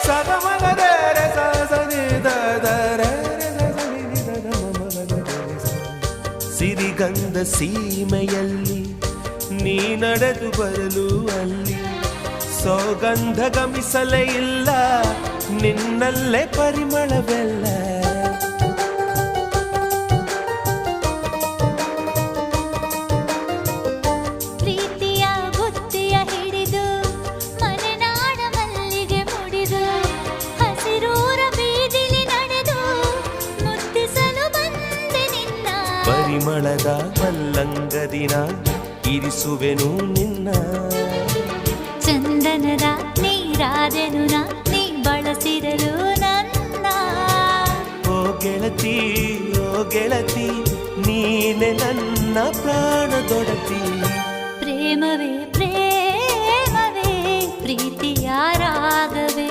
ಸಗಮಗರೆ ಸಿರಿಗಂಧ ಸೀಮೆಯಲ್ಲಿ ನೀ ನಡೆದು ಬರಲು ಅಲ್ಲಿ ಸೌಗಂಧ ಗಮಿಸಲೇ ಇಲ್ಲ ನಿನ್ನಲ್ಲೇ ಪರಿಮಳವೆಲ್ಲ ಪ್ರೀತಿಯ ಬುತ್ತಿಯ ಹಿಡಿದು ಮಲೆನಾಡ ಮಲ್ಲಿಗೆ ಮುಡಿದು ಹಸಿರೂರ ಬೀದಿಲಿ ನಡೆದು ಮುತ್ತಿಸಲು ಬಂದೆ ನಿನ್ನ ಪರಿಮಳದ ಮಲ್ಲಂಗದಿನ ಇರಿಸುವೆನು ನಿನ್ನ ಚಂದನದ ನೀರಾದೆನು ನೀ ಬಳಸಿರಲು ನನ್ನ ಓ ಗೆಳತಿ ಓ ಗೆಳತಿ ನೀನೆ ನನ್ನ ಪ್ರಾಣದೊಡತಿ ಪ್ರೇಮವೇ